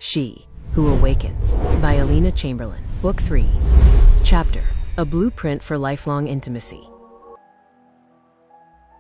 She Who Awakens by Alina Chamberlain. Book 3. Chapter: A Blueprint for Lifelong Intimacy.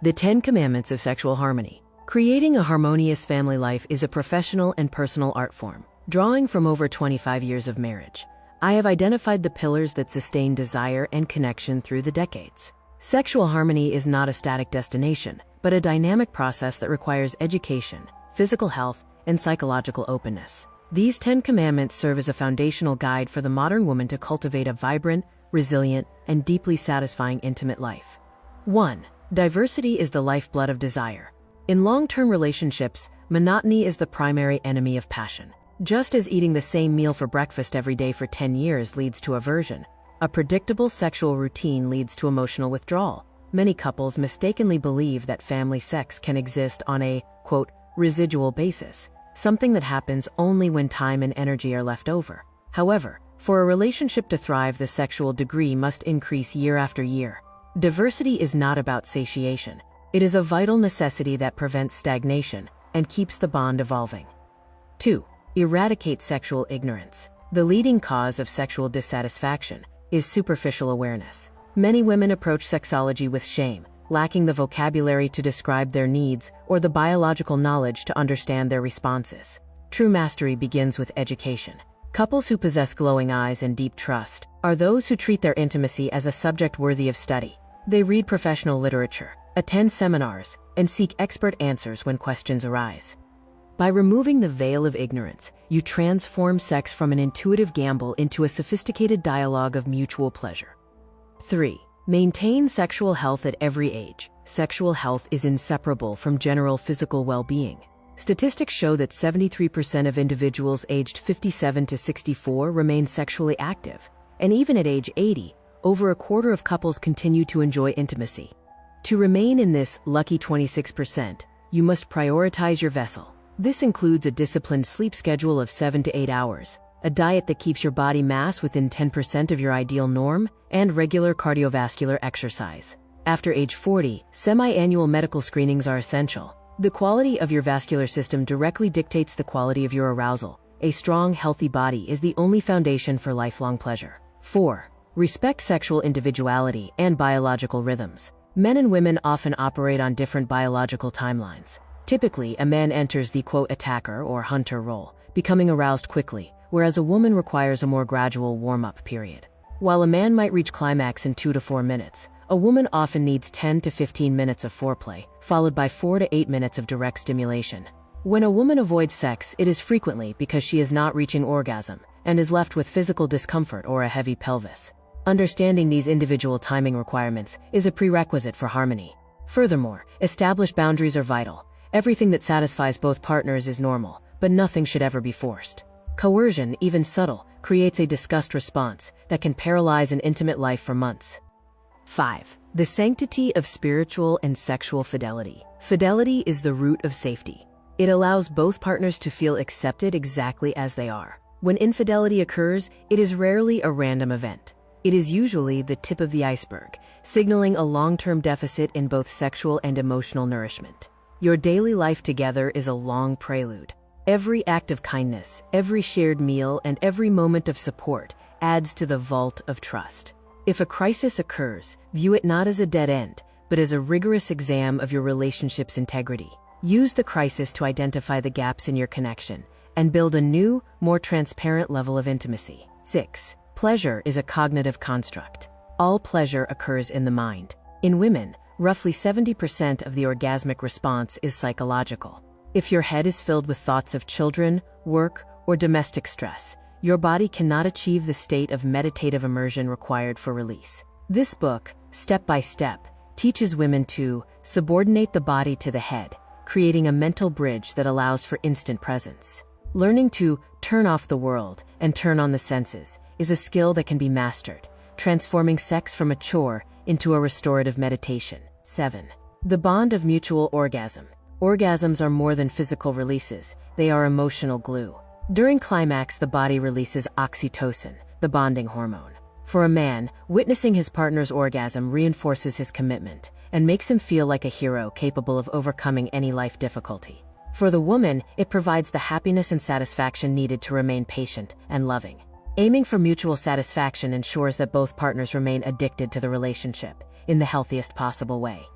The 10 Commandments of Sexual Harmony. Creating a harmonious family life is a professional and personal art form. Drawing from over 25 years of marriage, I have identified the pillars that sustain desire and connection through the decades. Sexual harmony is not a static destination, but a dynamic process that requires education, physical health, and psychological openness. These 10 commandments serve as a foundational guide for the modern woman to cultivate a vibrant, resilient, and deeply satisfying intimate life. 1. Diversity is the lifeblood of desire. In long-term relationships, monotony is the primary enemy of passion. Just as eating the same meal for breakfast every day for 10 years leads to aversion, a predictable sexual routine leads to emotional withdrawal. Many couples mistakenly believe that family sex can exist on a, quote, residual basis, something that happens only when time and energy are left over. However, for a relationship to thrive, the sexual degree must increase year after year. Diversity is not about satiation. It is a vital necessity that prevents stagnation and keeps the bond evolving. 2. Eradicate sexual ignorance. The leading cause of sexual dissatisfaction is superficial awareness. Many women approach sexology with shame, lacking the vocabulary to describe their needs or the biological knowledge to understand their responses. True mastery begins with education. Couples who possess glowing eyes and deep trust are those who treat their intimacy as a subject worthy of study. They read professional literature, attend seminars, and seek expert answers when questions arise. By removing the veil of ignorance, you transform sex from an intuitive gamble into a sophisticated dialogue of mutual pleasure. 3. Maintain sexual health at every age. Sexual health is inseparable from general physical well-being. Statistics show that 73% of individuals aged 57 to 64 remain sexually active, and even at age 80, over a quarter of couples continue to enjoy intimacy. To remain in this lucky 26%, you must prioritize your vessel. This includes a disciplined sleep schedule of 7 to 8 hours, a diet that keeps your body mass within 10% of your ideal norm, and regular cardiovascular exercise. After age 40, semi-annual medical screenings are essential. The quality of your vascular system directly dictates the quality of your arousal. A strong, healthy body is the only foundation for lifelong pleasure. 4. Respect sexual individuality and biological rhythms. Men and women often operate on different biological timelines. Typically, a man enters the, quote, attacker or hunter role, becoming aroused quickly, whereas a woman requires a more gradual warm-up period. While a man might reach climax in 2 to 4 minutes, a woman often needs 10 to 15 minutes of foreplay, followed by 4 to 8 minutes of direct stimulation. When a woman avoids sex, it is frequently because she is not reaching orgasm and is left with physical discomfort or a heavy pelvis. Understanding these individual timing requirements is a prerequisite for harmony. Furthermore, established boundaries are vital. Everything that satisfies both partners is normal, but nothing should ever be forced. Coercion, even subtle, creates a disgust response that can paralyze an intimate life for months. 5. The sanctity of spiritual and sexual fidelity. Fidelity is the root of safety. It allows both partners to feel accepted exactly as they are. When infidelity occurs, it is rarely a random event. It is usually the tip of the iceberg, signaling a long-term deficit in both sexual and emotional nourishment. Your daily life together is a long prelude. Every act of kindness, every shared meal, and every moment of support adds to the vault of trust. If a crisis occurs, view it not as a dead end, but as a rigorous exam of your relationship's integrity. Use the crisis to identify the gaps in your connection and build a new, more transparent level of intimacy. 6. Pleasure is a cognitive construct. All pleasure occurs in the mind. In women, roughly 70% of the orgasmic response is psychological. If your head is filled with thoughts of children, work, or domestic stress, your body cannot achieve the state of meditative immersion required for release. This book, step by step, teaches women to subordinate the body to the head, creating a mental bridge that allows for instant presence. Learning to turn off the world and turn on the senses is a skill that can be mastered, transforming sex from a chore into a restorative meditation. 7. The bond of mutual orgasm. Orgasms are more than physical releases, they are emotional glue. During climax, the body releases oxytocin, the bonding hormone. For a man, witnessing his partner's orgasm reinforces his commitment and makes him feel like a hero capable of overcoming any life difficulty. For the woman, it provides the happiness and satisfaction needed to remain patient and loving. Aiming for mutual satisfaction ensures that both partners remain addicted to the relationship in the healthiest possible way.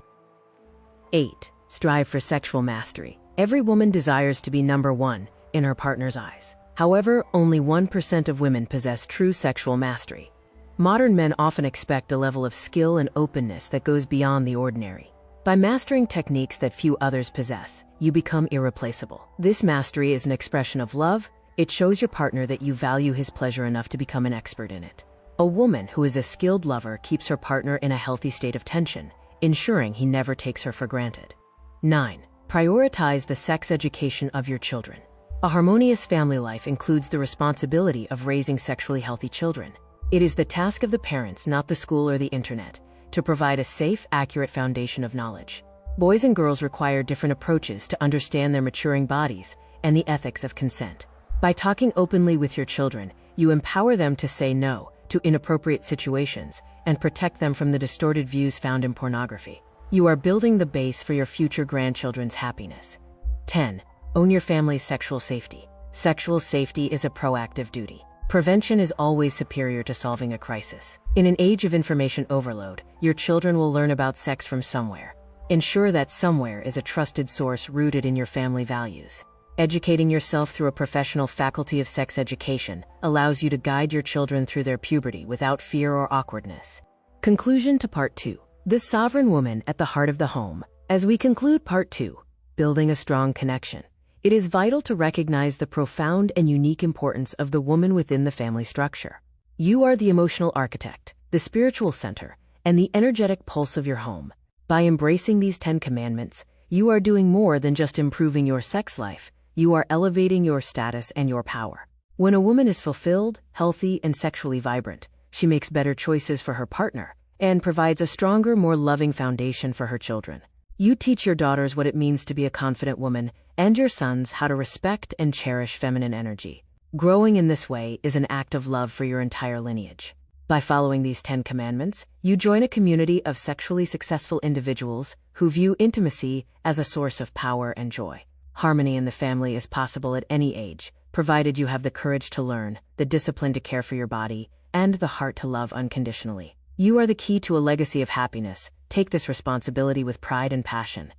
8. Strive for sexual mastery. Every woman desires to be number one in her partner's eyes. However, only 1% of women possess true sexual mastery. Modern men often expect a level of skill and openness that goes beyond the ordinary. By mastering techniques that few others possess, you become irreplaceable. This mastery is an expression of love. It shows your partner that you value his pleasure enough to become an expert in it. A woman who is a skilled lover keeps her partner in a healthy state of tension, ensuring he never takes her for granted. 9. Prioritize the sex education of your children. A harmonious family life includes the responsibility of raising sexually healthy children. It is the task of the parents, not the school or the internet, to provide a safe, accurate foundation of knowledge. Boys and girls require different approaches to understand their maturing bodies and the ethics of consent. By talking openly with your children, you empower them to say no to inappropriate situations and protect them from the distorted views found in pornography. You are building the base for your future grandchildren's happiness. 10. Own your family's sexual safety. Sexual safety is a proactive duty. Prevention is always superior to solving a crisis. In an age of information overload, your children will learn about sex from somewhere. Ensure that somewhere is a trusted source rooted in your family values. Educating yourself through a professional faculty of sex education allows you to guide your children through their puberty without fear or awkwardness. Conclusion to Part 2. The sovereign woman at the heart of the home. As we conclude Part 2, building a strong connection, it is vital to recognize the profound and unique importance of the woman within the family structure. You are the emotional architect, the spiritual center, and the energetic pulse of your home. By embracing these 10 commandments, you are doing more than just improving your sex life. You are elevating your status and your power. When a woman is fulfilled, healthy, and sexually vibrant, she makes better choices for her partner and provides a stronger, more loving foundation for her children. You teach your daughters what it means to be a confident woman and your sons how to respect and cherish feminine energy. Growing in this way is an act of love for your entire lineage. By following these 10 commandments, you join a community of sexually successful individuals who view intimacy as a source of power and joy. Harmony in the family is possible at any age, provided you have the courage to learn, the discipline to care for your body, and the heart to love unconditionally. You are the key to a legacy of happiness. Take this responsibility with pride and passion.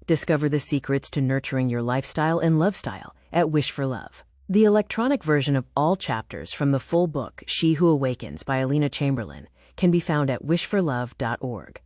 Discover the secrets to nurturing your lifestyle and love style at Wish for Love. The electronic version of all chapters from the full book, She Who Awakens by Alina Chamberlain, can be found at wishforlove.org.